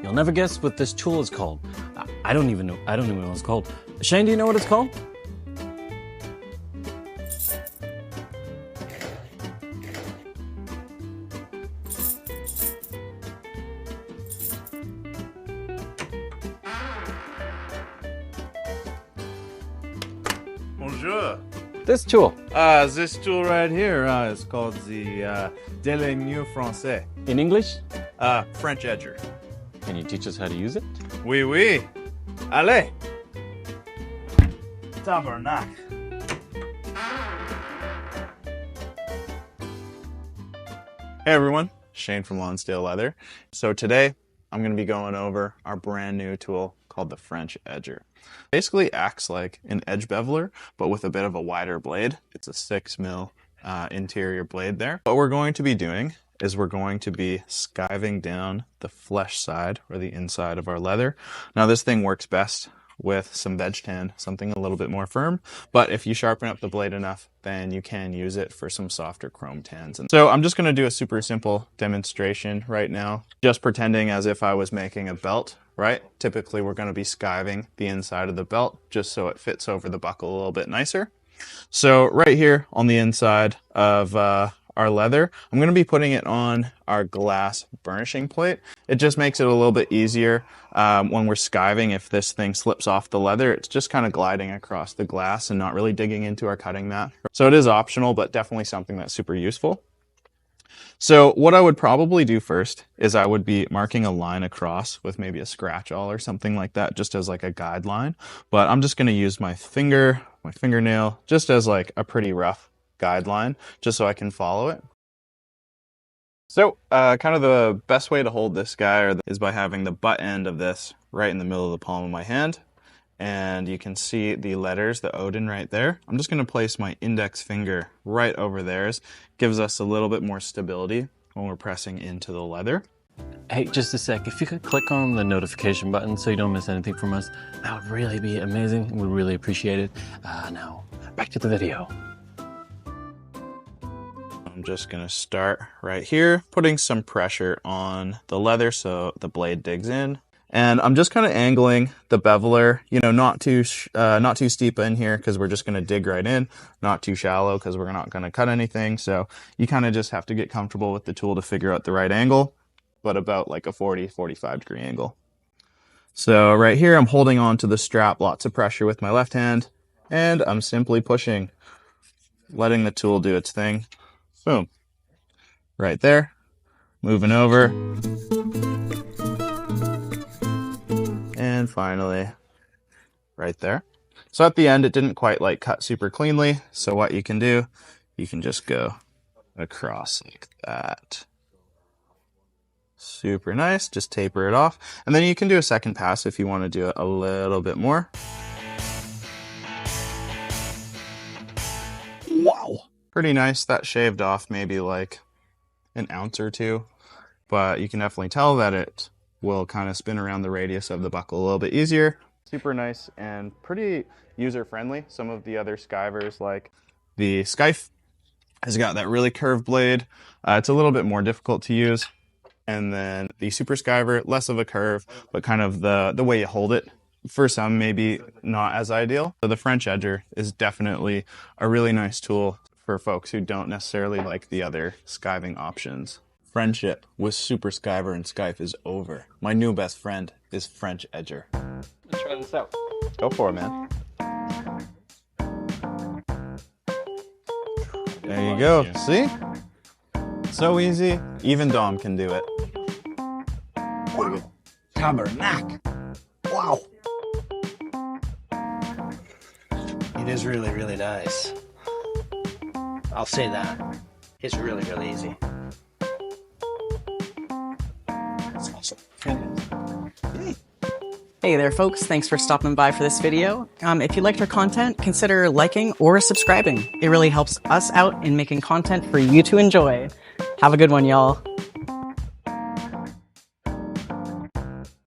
You'll never guess what this tool is called. I don't even know what it's called. Shane, do you know what it's called? Bonjour. This tool. This tool right here is called the Déligneux Français. In English? French edger. Can you teach us how to use it? Oui, oui. Allez. Tabarnak. Hey everyone, Shane from Lonsdale Leather. So today I'm going to be going over our brand new tool called the French edger. Basically acts like an edge beveler, but with a bit of a wider blade. It's a 6mm interior blade there. What we're going to be doing is we're going to be skiving down the flesh side or the inside of our leather. Now this thing works best with some veg tan, something a little bit more firm, but if you sharpen up the blade enough, then you can use it for some softer chrome tans. And so I'm just going to do a super simple demonstration right now, just pretending as if I was making a belt, right? Typically we're going to be skiving the inside of the belt just so it fits over the buckle a little bit nicer. So right here on the inside of our leather, I'm going to be putting it on our glass burnishing plate. It just makes it a little bit easier when we're skiving. If this thing slips off the leather, it's just kind of gliding across the glass and not really digging into our cutting mat. So it is optional, but definitely something that's super useful. So what I would probably do first is I would be marking a line across with maybe a scratch awl or something like that, just as like a guideline. But I'm just going to use my fingernail, just as like a pretty rough guideline, just so I can follow it. So kind of the best way to hold this guy is by having the butt end of this right in the middle of the palm of my hand. And you can see the letters, the Odin right there. I'm just going to place my index finger right over theirs. Gives us a little bit more stability when we're pressing into the leather. Hey, just a sec. If you could click on the notification button so you don't miss anything from us, that would really be amazing. We'd really appreciate it. Now, back to the video. I'm just going to start right here, putting some pressure on the leather so the blade digs in. And I'm just kind of angling the beveler, you know, not too steep in here because we're just going to dig right in, not too shallow because we're not going to cut anything. So you kind of just have to get comfortable with the tool to figure out the right angle, but about like a 45 degree angle. So right here, I'm holding on to the strap, lots of pressure with my left hand, and I'm simply pushing, letting the tool do its thing. Boom. Right there. Moving over. And finally, right there. So at the end, it didn't quite like cut super cleanly. So what you can do, you can just go across like that. Super nice. Just taper it off. And then you can do a second pass if you want to do it a little bit more. Wow. Pretty nice. That shaved off maybe like an ounce or two, but you can definitely tell that it will kind of spin around the radius of the buckle a little bit easier. Super nice and pretty user-friendly. Some of the other skivers, like the Skife, has got that really curved blade. It's a little bit more difficult to use. And then the Super Skiver, less of a curve, but kind of the way you hold it, for some maybe not as ideal. So the French edger is definitely a really nice tool for folks who don't necessarily like the other skiving options. Friendship with Super Skiver and Skife is over. My new best friend is French edger. Let's try this out. Go for it, man. There you go. See? So easy. Even Dom can do it. Wow. Tabarnak. Wow. It is really, really nice. I'll say that. It's really, really easy. It's awesome. Hey there folks, thanks for stopping by for this video. If you liked our content, consider liking or subscribing. It really helps us out in making content for you to enjoy. Have a good one, y'all.